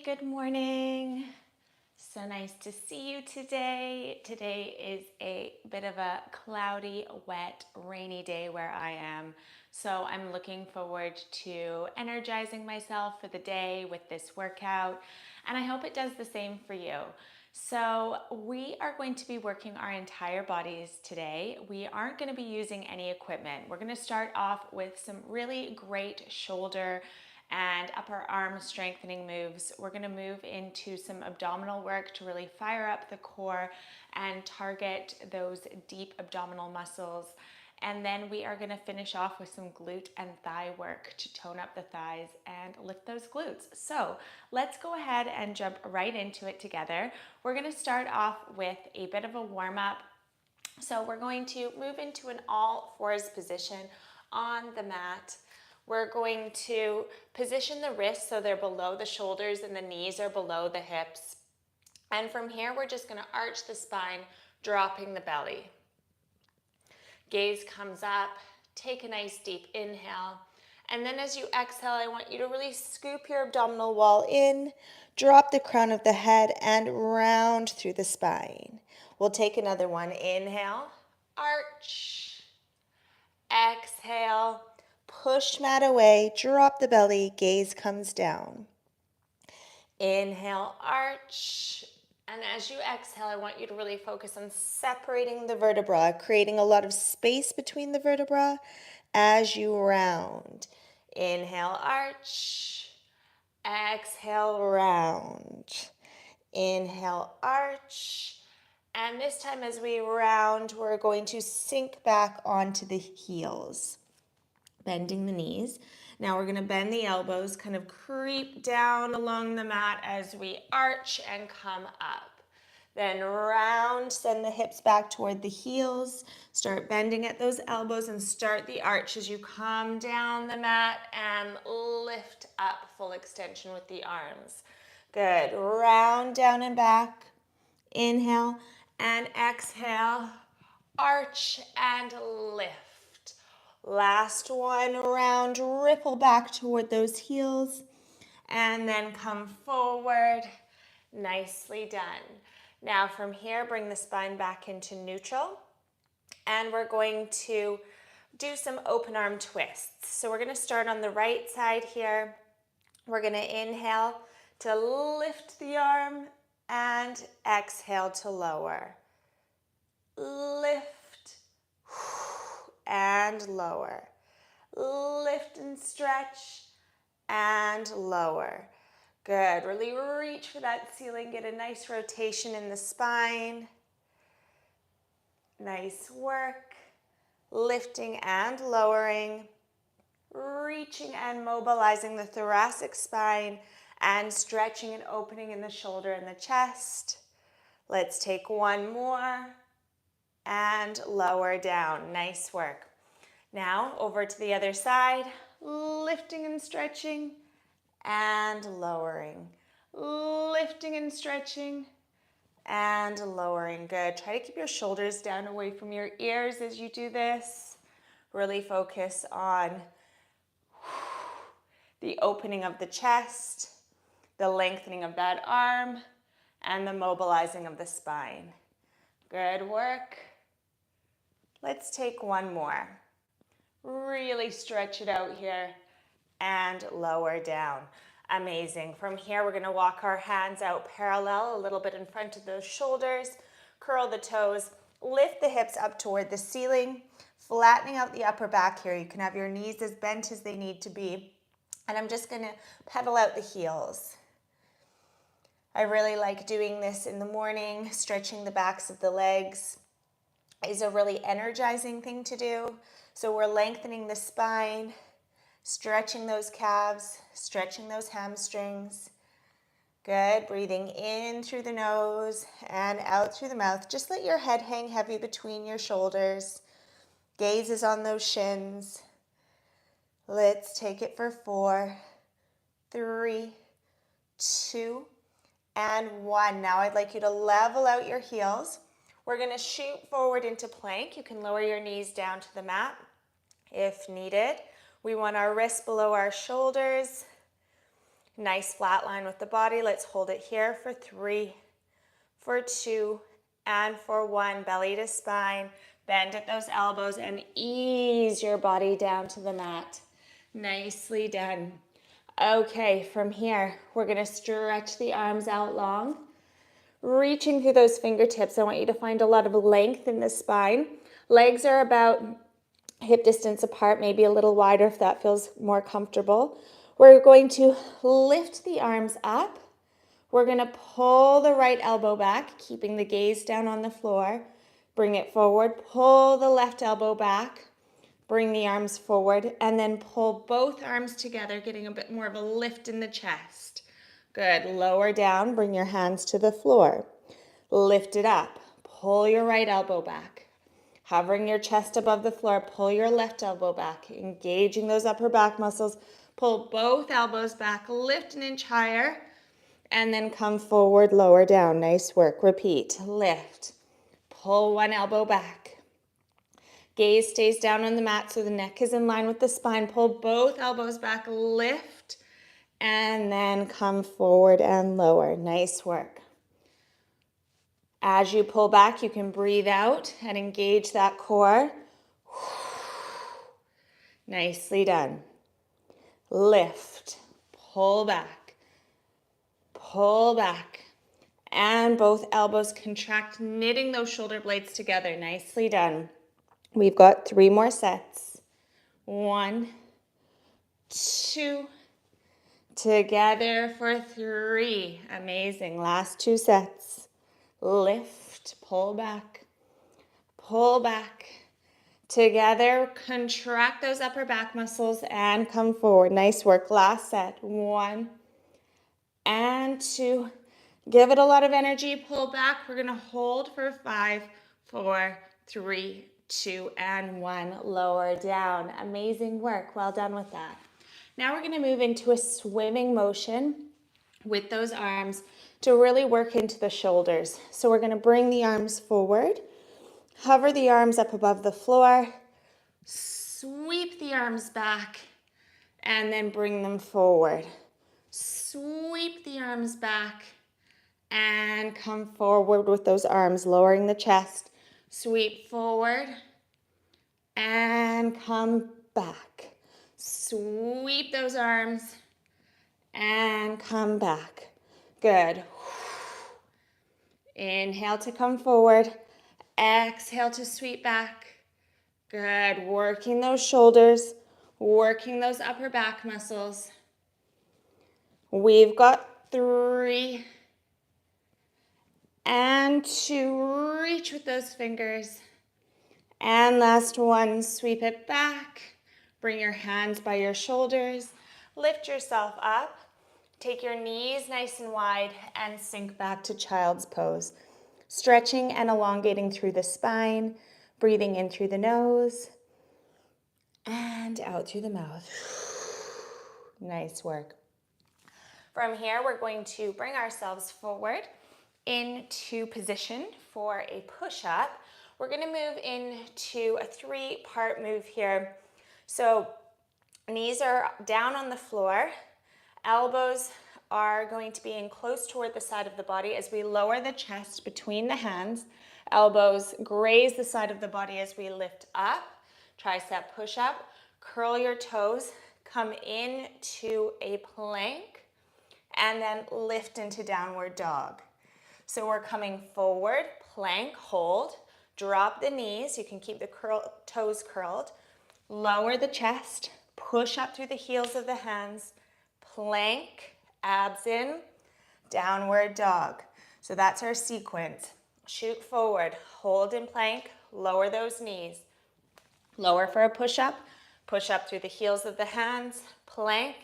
good morning. So nice to see you today. Today is a bit of a cloudy, wet, rainy day where I am. So I'm looking forward to energizing myself for the day with this workout, and I hope it does the same for you. So we are going to be working our entire bodies today. We aren't going to be using any equipment. We're going to start off with some really great shoulder and upper arm strengthening moves. We're going to move into some abdominal work to really fire up the core and target those deep abdominal muscles. And then we are going to finish off with some glute and thigh work to tone up the thighs and lift those glutes. So let's go ahead and jump right into it together. We're going to start off with a bit of a warm up. So we're going to move into an all fours position on the mat. We're going to position the wrists so they're below the shoulders and the knees are below the hips. And from here, we're just going to arch the spine, dropping the belly. Gaze comes up, take a nice deep inhale. And then as you exhale, I want you to really scoop your abdominal wall in, drop the crown of the head, and round through the spine. We'll take another one. Inhale, arch. Exhale, push mat away, drop the belly, gaze comes down. Inhale, arch. And as you exhale, I want you to really focus on separating the vertebra, creating a lot of space between the vertebra as you round. Inhale, arch. Exhale, round. Inhale, arch. And this time as we round, we're going to sink back onto the heels, bending the knees. Now we're going to bend the elbows, kind of creep down along the mat as we arch and come up. Then round, send the hips back toward the heels. Start bending at those elbows and start the arch as you come down the mat and lift up, full extension with the arms. Good. Round, down and back. Inhale and exhale. Arch and lift. Last one, round, ripple back toward those heels, and then come forward. Nicely done. Now from here, bring the spine back into neutral, and we're going to do some open arm twists. So we're going to start on the right side here. We're going to inhale to lift the arm and exhale to lower. Lift and lower. Lift and stretch and lower. Good. Really reach for that ceiling. Get a nice rotation in the spine. Nice work. Lifting and lowering. Reaching and mobilizing the thoracic spine and stretching and opening in the shoulder and the chest. Let's take one more. And lower down. Nice work. Now over to the other side, lifting and stretching and lowering. Lifting and stretching and lowering. Good. Try to keep your shoulders down away from your ears as you do this. Really focus on the opening of the chest, the lengthening of that arm, and the mobilizing of the spine. Good work. Let's take one more. Really stretch it out here and lower down. Amazing. From here, we're going to walk our hands out parallel, a little bit in front of those shoulders. Curl the toes. Lift the hips up toward the ceiling, flattening out the upper back here. You can have your knees as bent as they need to be. And I'm just going to pedal out the heels. I really like doing this in the morning, stretching the backs of the legs is a really energizing thing to do. So we're lengthening the spine, stretching those calves, stretching those hamstrings. Good. Breathing in through the nose and out through the mouth. Just let your head hang heavy between your shoulders. Gaze is on those shins. Let's take it for 4, 3, 2, and 1. Now I'd like you to level out your heels. We're going to shoot forward into plank. You can lower your knees down to the mat if needed. We want our wrists below our shoulders. Nice flat line with the body. Let's hold it here for 3, for 2, and for 1. Belly to spine. Bend at those elbows and ease your body down to the mat. Nicely done. Okay, from here, we're going to stretch the arms out long. Reaching through those fingertips. I want you to find a lot of length in the spine. Legs are about hip distance apart, maybe a little wider if that feels more comfortable. We're going to lift the arms up. We're going to pull the right elbow back, keeping the gaze down on the floor. Bring it forward. Pull the left elbow back. Bring the arms forward, and then pull both arms together, getting a bit more of a lift in the chest. Good. Lower down. Bring your hands to the floor. Lift it up. Pull your right elbow back. Hovering your chest above the floor, pull your left elbow back, engaging those upper back muscles. Pull both elbows back, lift an inch higher, and then come forward, lower down. Nice work. Repeat. Lift. Pull one elbow back. Gaze stays down on the mat so the neck is in line with the spine. Pull both elbows back, lift, and then come forward and lower. Nice work. As you pull back, you can breathe out and engage that core. Nicely done. Lift, pull back, and both elbows contract, knitting those shoulder blades together. Nicely done. We've got 3 more sets. 1, 2, together for 3. Amazing. Last 2 sets. Lift, pull back, together, contract those upper back muscles and come forward. Nice work. Last set. 1 and 2. Give it a lot of energy. Pull back. We're going to hold for 5, 4, 3, 2, and 1. Lower down. Amazing work. Well done with that. Now we're going to move into a swimming motion with those arms to really work into the shoulders. So we're going to bring the arms forward, hover the arms up above the floor, sweep the arms back, and then bring them forward. Sweep the arms back and come forward with those arms, lowering the chest. Sweep forward and come back. Sweep those arms and come back. Good. Inhale to come forward. Exhale to sweep back. Good. Working those shoulders, working those upper back muscles. We've got 3 and 2. Reach with those fingers. And last 1. Sweep it back. Bring your hands by your shoulders. Lift yourself up. Take your knees nice and wide and sink back to child's pose. Stretching and elongating through the spine, breathing in through the nose and out through the mouth. Nice work. From here, we're going to bring ourselves forward into position for a push-up. We're going to move into a 3-part move here. So knees are down on the floor. Elbows are going to be in close toward the side of the body as we lower the chest between the hands. Elbows graze the side of the body as we lift up. Tricep push-up. Curl your toes. Come into a plank. And then lift into downward dog. So we're coming forward, plank, hold. Drop the knees. You can keep the toes curled. Lower the chest. Push up through the heels of the hands. Plank, abs in, downward dog. So that's our sequence. Shoot forward, hold in plank, lower those knees. Lower for a push-up through the heels of the hands, plank,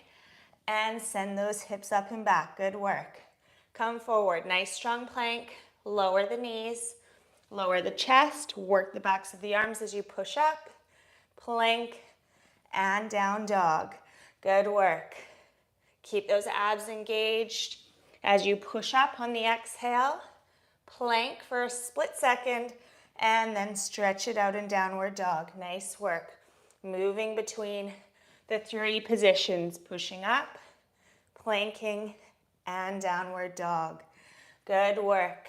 and send those hips up and back. Good work. Come forward, nice strong plank, lower the knees, lower the chest, work the backs of the arms as you push up, plank, and down dog. Good work. Keep those abs engaged as you push up on the exhale. Plank for a split second, and then stretch it out in downward dog. Nice work. Moving between the 3 positions, pushing up, planking, and downward dog. Good work.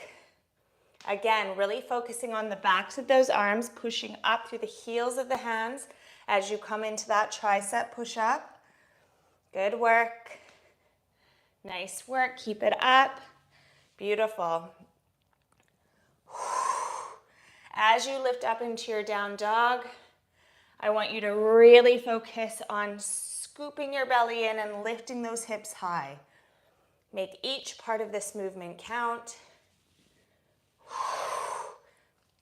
Again, really focusing on the backs of those arms, pushing up through the heels of the hands as you come into that tricep push-up. Good work. Nice work. Keep it up. Beautiful. As you lift up into your down dog, I want you to really focus on scooping your belly in and lifting those hips high. Make each part of this movement count.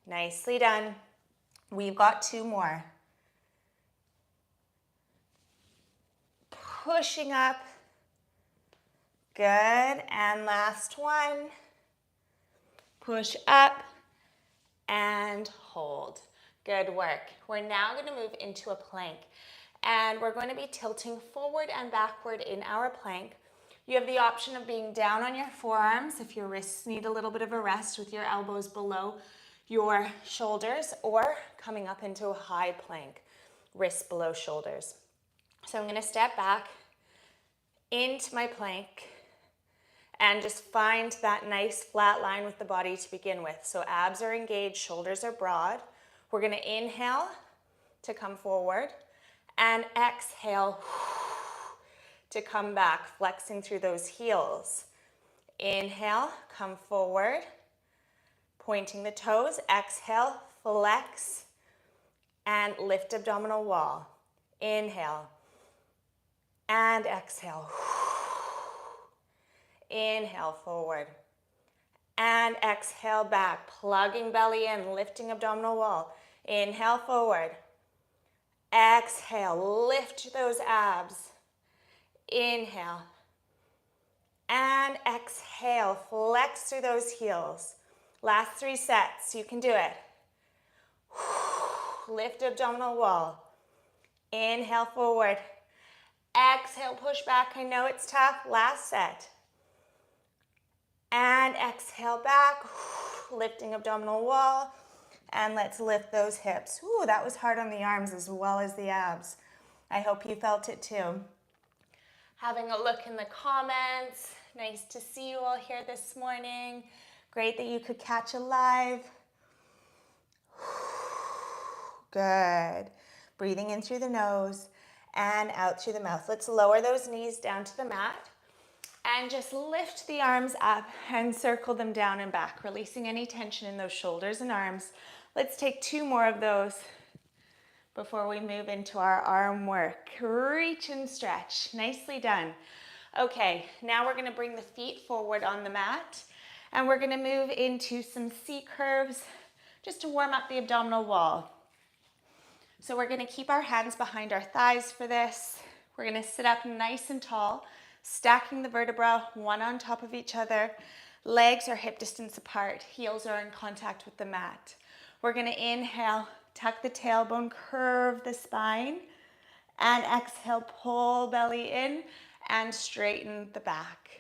Nicely done. We've got 2 more. Pushing up. Good. And last one. Push up and hold. Good work. We're now going to move into a plank, and we're going to be tilting forward and backward in our plank. You have the option of being down on your forearms if your wrists need a little bit of a rest with your elbows below your shoulders, or coming up into a high plank, wrists below shoulders. So I'm going to step back into my plank and just find that nice flat line with the body to begin with. So abs are engaged, shoulders are broad. We're going to inhale to come forward and exhale to come back, flexing through those heels. Inhale, come forward, pointing the toes. Exhale, flex, and lift abdominal wall. Inhale, and exhale. Inhale, forward, and exhale back, plugging belly in, lifting abdominal wall. Inhale, forward. Exhale, lift those abs. Inhale, and exhale, flex through those heels. Last 3 sets, you can do it. Lift abdominal wall. Inhale, forward. Exhale, push back. I know it's tough. Last set. And exhale back, lifting abdominal wall. And let's lift those hips. Ooh, that was hard on the arms as well as the abs. I hope you felt it too. Having a look in the comments. Nice to see you all here this morning. Great that you could catch a live. Good. Breathing in through the nose and out through the mouth. Let's lower those knees down to the mat and just lift the arms up and circle them down and back, releasing any tension in those shoulders and arms. Let's take 2 more of those before we move into our arm work. Reach and stretch. Nicely done. Okay, now we're going to bring the feet forward on the mat, and we're going to move into some C curves just to warm up the abdominal wall. So we're going to keep our hands behind our thighs for this. We're going to sit up nice and tall, stacking the vertebrae one on top of each other. Legs are hip distance apart. Heels are in contact with the mat. We're going to inhale, tuck the tailbone, curve the spine, and exhale, pull belly in and straighten the back.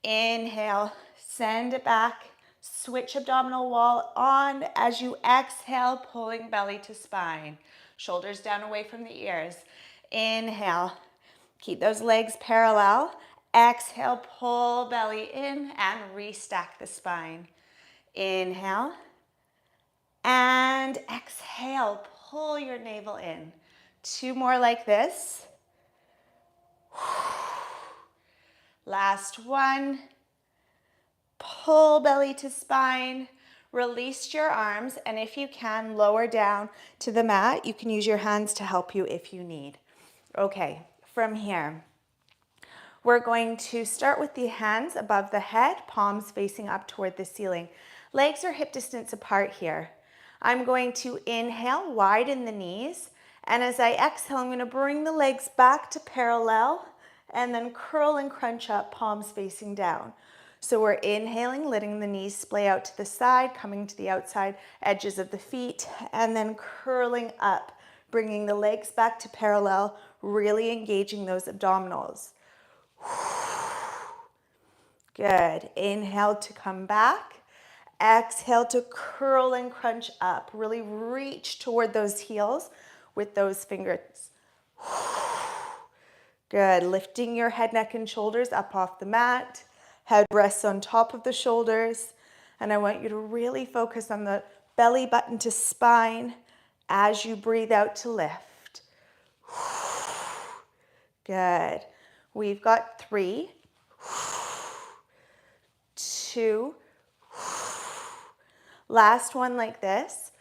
Inhale, send it back, switch abdominal wall on as you exhale, pulling belly to spine. Shoulders down away from the ears. Inhale, keep those legs parallel. Exhale, pull belly in and restack the spine. Inhale, and exhale, pull your navel in. 2 more like this. Last one. Pull belly to spine. Release your arms, and if you can, lower down to the mat. You can use your hands to help you if you need. Okay, from here, we're going to start with the hands above the head, palms facing up toward the ceiling. Legs are hip distance apart here. I'm going to inhale, widen the knees, and as I exhale, I'm going to bring the legs back to parallel and then curl and crunch up, palms facing down. So we're inhaling, letting the knees splay out to the side, coming to the outside edges of the feet, and then curling up, bringing the legs back to parallel, really engaging those abdominals. Good. Inhale to come back. Exhale to curl and crunch up. Really reach toward those heels with those fingers. Good. Lifting your head, neck, and shoulders up off the mat. Head rests on top of the shoulders. And I want you to really focus on the belly button to spine as you breathe out to lift. Good. We've got 3, 2, last one like this,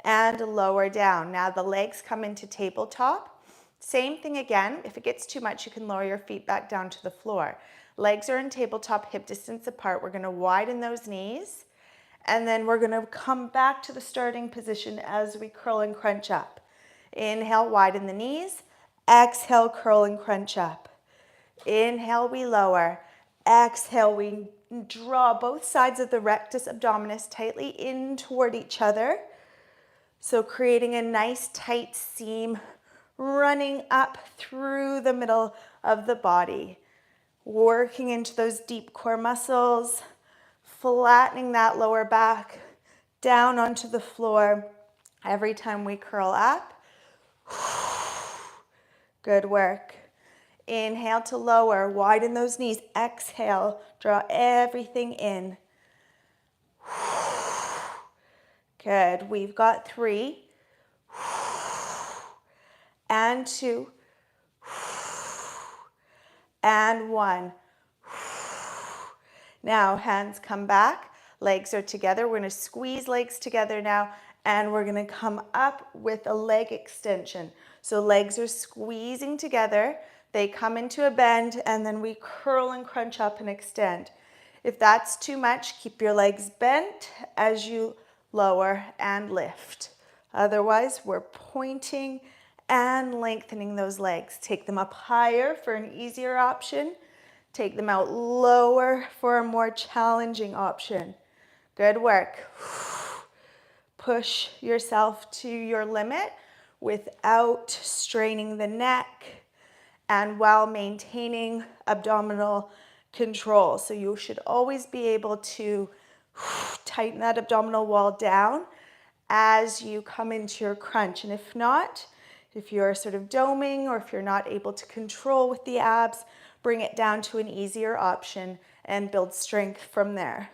and lower down. Now the legs come into tabletop. Same thing again. If it gets too much, you can lower your feet back down to the floor. Legs are in tabletop, hip distance apart. We're going to widen those knees, and then we're going to come back to the starting position as we curl and crunch up. Inhale, widen the knees. Exhale, curl and crunch up. Inhale, we lower. Exhale, we draw both sides of the rectus abdominis tightly in toward each other. So creating a nice tight seam running up through the middle of the body. Working into those deep core muscles, flattening that lower back down onto the floor every time we curl up. Good work. Inhale to lower, widen those knees. Exhale, draw everything in. Good. We've got 3 and 2 and 1. Now hands come back, legs are together. We're going to squeeze legs together now, and we're going to come up with a leg extension. So legs are squeezing together, they come into a bend, and then we curl and crunch up and extend. If that's too much, keep your legs bent as you lower and lift. Otherwise, we're pointing and lengthening those legs. Take them up higher for an easier option. Take them out lower for a more challenging option. Good work. Push yourself to your limit without straining the neck and while maintaining abdominal control. So you should always be able to tighten that abdominal wall down as you come into your crunch. And if not, if you're sort of doming or if you're not able to control with the abs, bring it down to an easier option and build strength from there.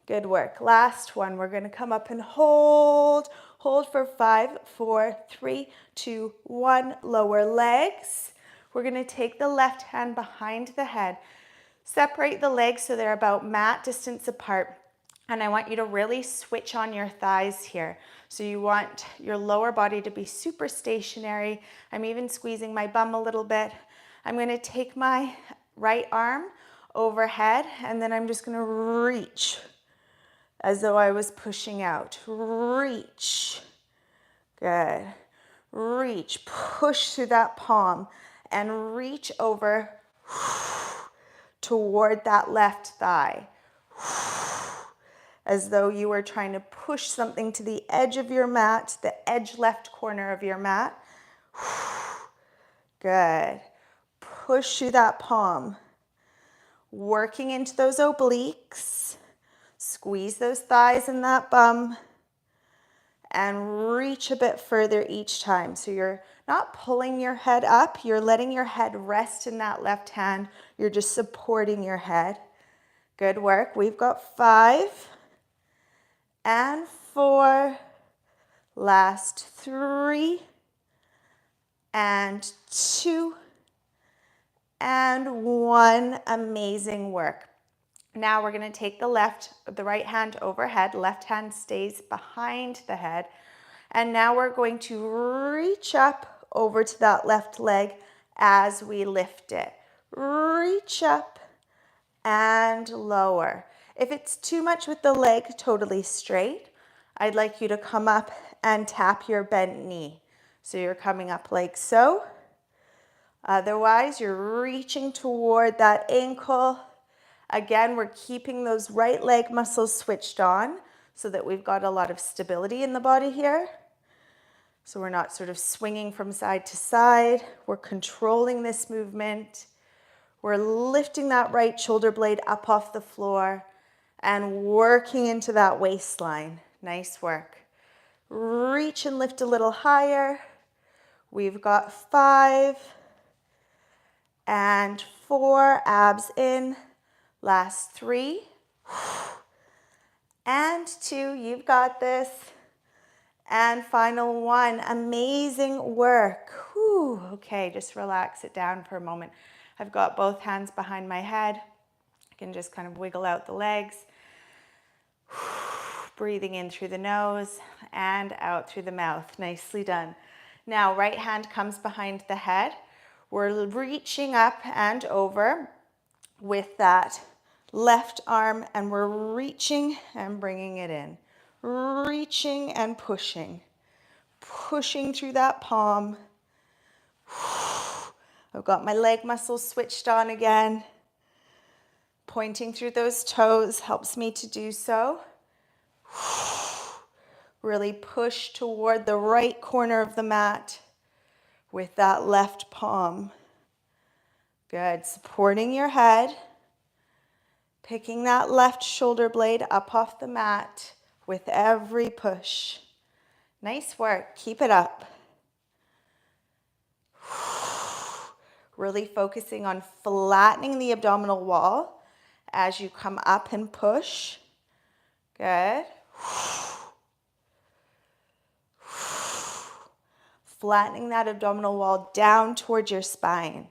Good work. Last one. We're going to come up and hold. Hold for 5, 4, 3, 2, 1. Lower legs. We're going to take the left hand behind the head. Separate the legs so they're about mat distance apart. And I want you to really switch on your thighs here. So you want your lower body to be super stationary. I'm even squeezing my bum a little bit. I'm going to take my right arm overhead, and then I'm just going to reach as though I was pushing out. Reach. Good. Reach. Push through that palm and reach over toward that left thigh. As though you were trying to push something to the edge of your mat, the edge left corner of your mat. Good. Push through that palm. Working into those obliques. Squeeze those thighs and that bum. And reach a bit further each time. So you're not pulling your head up. You're letting your head rest in that left hand. You're just supporting your head. Good work. We've got 5 and 4. Last 3 and 2 and 1. Amazing work. Now we're going to take the right hand overhead. Left hand stays behind the head. And now we're going to reach up over to that left leg as we lift it. Reach up and lower. If it's too much with the leg totally straight, I'd like you to come up and tap your bent knee. So you're coming up like so. Otherwise, you're reaching toward that ankle. Again, we're keeping those right leg muscles switched on so that we've got a lot of stability in the body here. So we're not sort of swinging from side to side. We're controlling this movement. We're lifting that right shoulder blade up off the floor and working into that waistline. Nice work. Reach and lift a little higher. We've got 5 and 4, abs in. Last 3 and 2, you've got this. And final 1, amazing work. Whew. Okay, just relax it down for a moment. I've got both hands behind my head. I can just kind of wiggle out the legs. Breathing in through the nose and out through the mouth. Nicely done. Now, right hand comes behind the head. We're reaching up and over with that left arm, and we're reaching and bringing it in. Reaching and pushing. Pushing through that palm. I've got my leg muscles switched on again. Pointing through those toes helps me to do so. Really push toward the right corner of the mat with that left palm. Good. Supporting your head. Picking that left shoulder blade up off the mat with every push. Nice work. Keep it up. Really focusing on flattening the abdominal wall as you come up and push. Good. Flattening that abdominal wall down towards your spine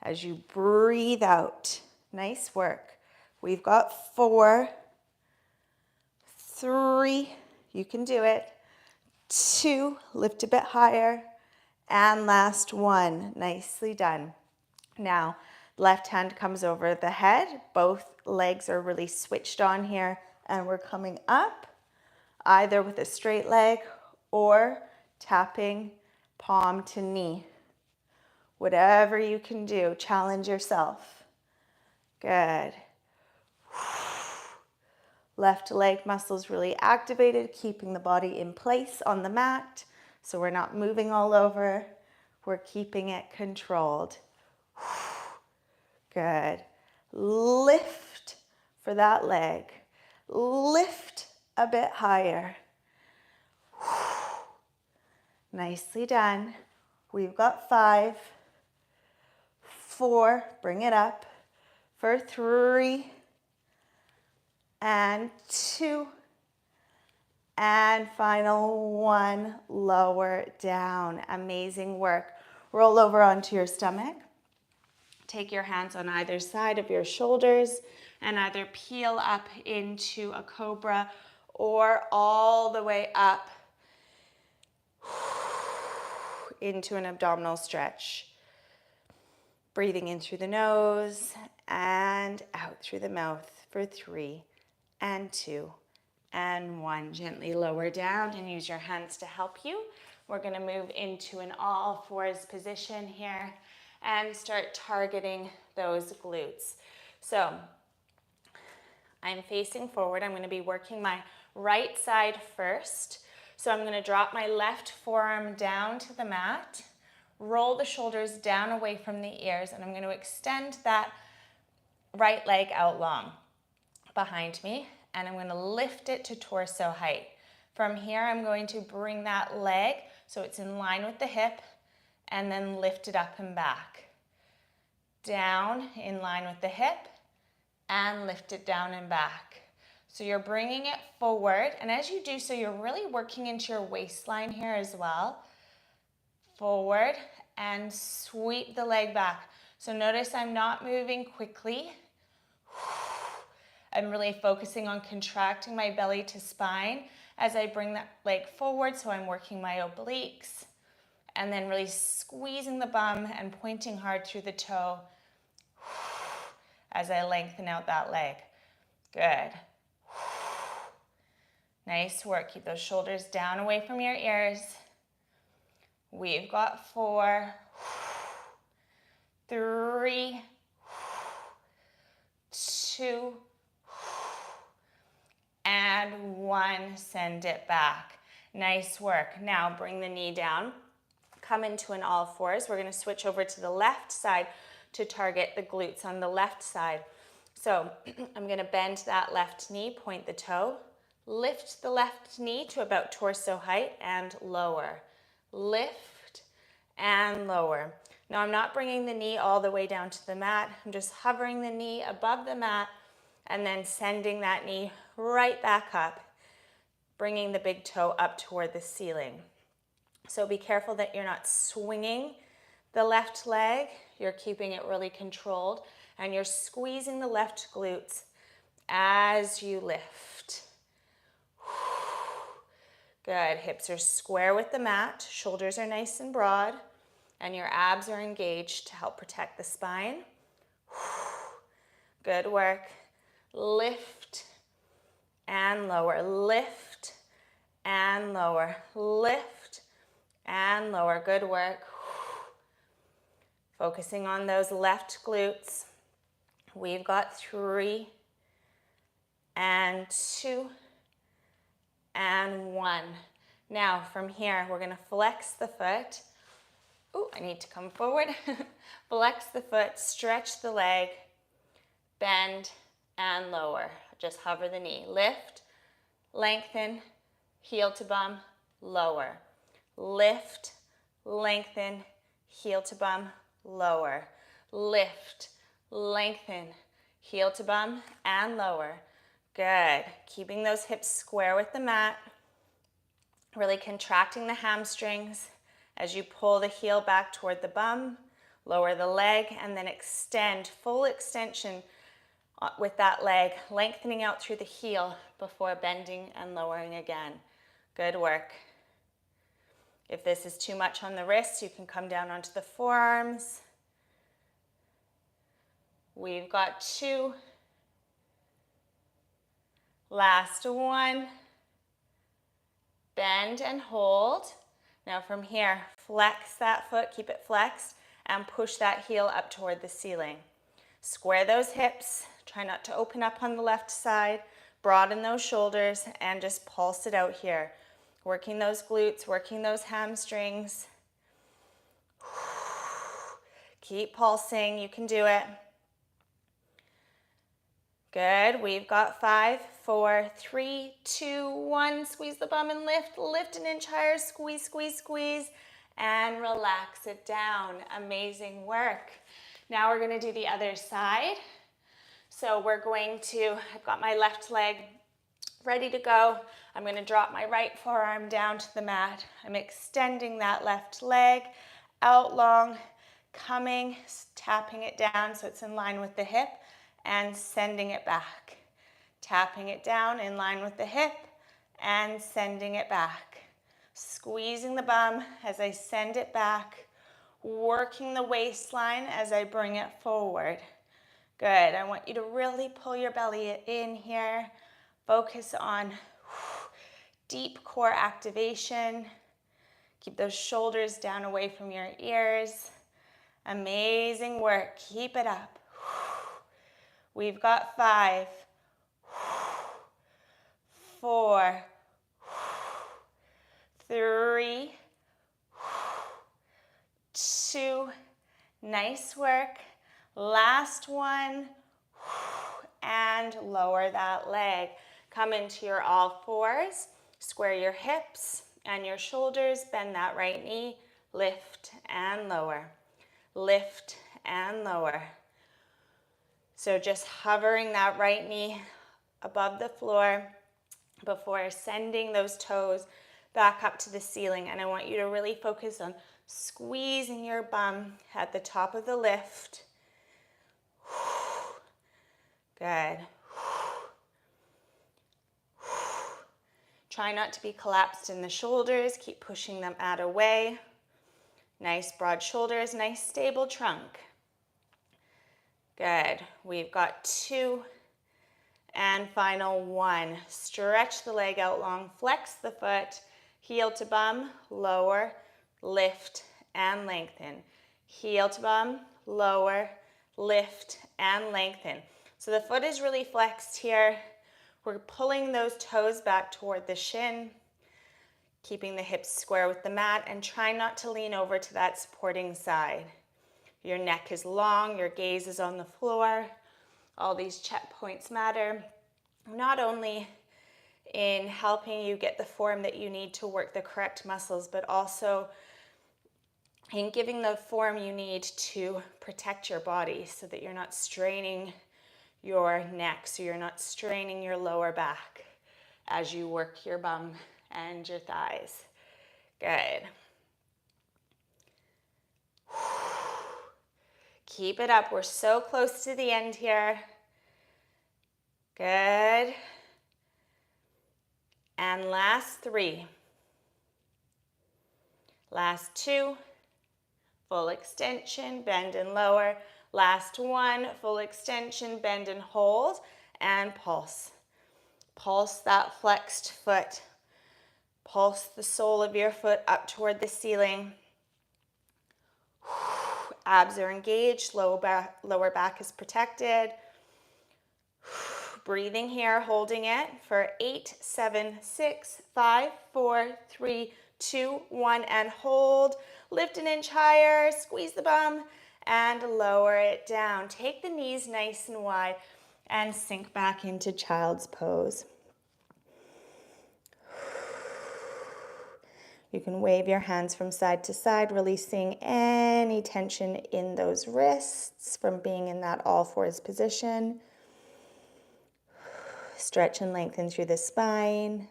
as you breathe out. Nice work. We've got 4, 3, you can do it. 2, lift a bit higher. And last 1, nicely done. Now, left hand comes over the head. Both legs are really switched on here. And we're coming up, either with a straight leg or tapping palm to knee. Whatever you can do, challenge yourself. Good. Left leg muscles really activated, keeping the body in place on the mat. So we're not moving all over. We're keeping it controlled. Good. Lift for that leg. Lift a bit higher. Nicely done. We've got 5, 4, bring it up for 3, and 2, and final 1, lower down. Amazing work. Roll over onto your stomach. Take your hands on either side of your shoulders and either peel up into a cobra or all the way up into an abdominal stretch. Breathing in through the nose and out through the mouth for 3 and 2 and 1. Gently lower down and use your hands to help you. We're going to move into an all fours position here and start targeting those glutes. So I'm facing forward. I'm going to be working my right side first. So I'm going to drop my left forearm down to the mat, roll the shoulders down away from the ears, and I'm going to extend that right leg out long behind me, and I'm going to lift it to torso height. From here, I'm going to bring that leg so it's in line with the hip, and then lift it up and back. Down in line with the hip, and lift it down and back. So you're bringing it forward, and as you do so, you're really working into your waistline here as well. Forward, and sweep the leg back. So notice I'm not moving quickly. I'm really focusing on contracting my belly to spine as I bring that leg forward, so I'm working my obliques, and then really squeezing the bum and pointing hard through the toe as I lengthen out that leg. Good. Nice work. Keep those shoulders down away from your ears. We've got 4, 3, 2, and 1. Send it back. Nice work. Now bring the knee down. Come into an all fours. We're going to switch over to the left side to target the glutes on the left side. So I'm going to bend that left knee, point the toe, lift the left knee to about torso height and lower. Lift and lower. Now I'm not bringing the knee all the way down to the mat. I'm just hovering the knee above the mat and then sending that knee right back up, bringing the big toe up toward the ceiling. So be careful that you're not swinging the left leg. You're keeping it really controlled and you're squeezing the left glutes as you lift. Good. Hips are square with the mat. Shoulders are nice and broad. And your abs are engaged to help protect the spine. Good work. Lift and lower. Lift and lower. Lift and lower. Good work. Focusing on those left glutes. We've got 3 and 2 and 1. Now from here, we're going to flex the foot. Ooh, I need to come forward. Flex the foot, stretch the leg, bend and lower. Just hover the knee. Lift, lengthen, heel to bum, lower. Lift, lengthen, heel to bum, lower. Lift, lengthen, heel to bum and lower. Good. Keeping those hips square with the mat. Really contracting the hamstrings as you pull the heel back toward the bum, lower the leg, and then extend, full extension with that leg, lengthening out through the heel before bending and lowering again. Good work. If this is too much on the wrists, you can come down onto the forearms. We've got 2. Last 1. Bend and hold. Now from here, flex that foot, keep it flexed, and push that heel up toward the ceiling. Square those hips, try not to open up on the left side, broaden those shoulders, and just pulse it out here. Working those glutes, working those hamstrings. Keep pulsing, you can do it. Good, we've got 5, 4, 3, 2, 1. Squeeze the bum and lift. Lift an inch higher, squeeze, squeeze, squeeze, and relax it down. Amazing work. Now we're gonna do the other side. So we're going to, I've got my left leg ready to go. I'm gonna drop my right forearm down to the mat. I'm extending that left leg out long, coming, tapping it down so it's in line with the hip, and sending it back. Tapping it down in line with the hip and sending it back. Squeezing the bum as I send it back, working the waistline as I bring it forward. Good, I want you to really pull your belly in here. Focus on deep core activation. Keep those shoulders down away from your ears. Amazing work, keep it up. We've got 5, 4, 3, 2, nice work. Last one, and lower that leg. Come into your all fours, square your hips and your shoulders, bend that right knee, lift and lower, lift and lower. So just hovering that right knee above the floor before sending those toes back up to the ceiling. And I want you to really focus on squeezing your bum at the top of the lift. Good. Try not to be collapsed in the shoulders. Keep pushing them out away. Nice broad shoulders, nice stable trunk. Good. We've got 2 and final 1. Stretch the leg out long, flex the foot, heel to bum, lower, lift and lengthen. Heel to bum, lower, lift and lengthen. So the foot is really flexed here. We're pulling those toes back toward the shin, keeping the hips square with the mat, and try not to lean over to that supporting side. Your neck is long, your gaze is on the floor. All these check points matter, not only in helping you get the form that you need to work the correct muscles, but also and giving the form you need to protect your body so that you're not straining your neck, so you're not straining your lower back as you work your bum and your thighs. Good. Keep it up. We're so close to the end here. Good. And last 3. Last 2. Full extension, bend and lower. Last 1, full extension, bend and hold, and pulse. Pulse that flexed foot. Pulse the sole of your foot up toward the ceiling. Abs are engaged, lower back is protected. Breathing here, holding it for 8, 7, 6, 5, 4, 3, 2, 1, and hold. Lift an inch higher, squeeze the bum, and lower it down. Take the knees nice and wide and sink back into child's pose. You can wave your hands from side to side, releasing any tension in those wrists from being in that all fours position. Stretch and lengthen through the spine,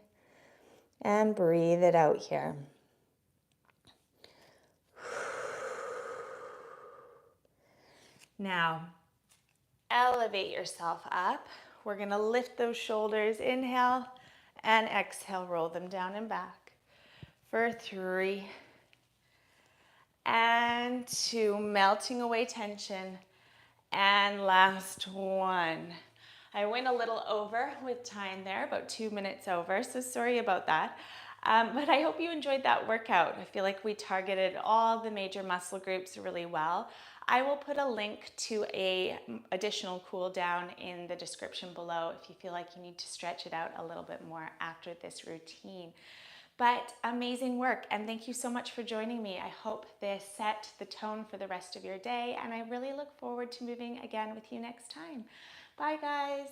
and breathe it out here. Now, elevate yourself up. We're going to lift those shoulders. Inhale and exhale, roll them down and back. For 3 and 2, melting away tension. And last 1. I went a little over with time there, about 2 minutes over, so sorry about that. But I hope you enjoyed that workout. I feel like we targeted all the major muscle groups really well. I will put a link to a additional cool down in the description below if you feel like you need to stretch it out a little bit more after this routine. But amazing work, and thank you so much for joining me. I hope this set the tone for the rest of your day, and I really look forward to moving again with you next time. Bye, guys.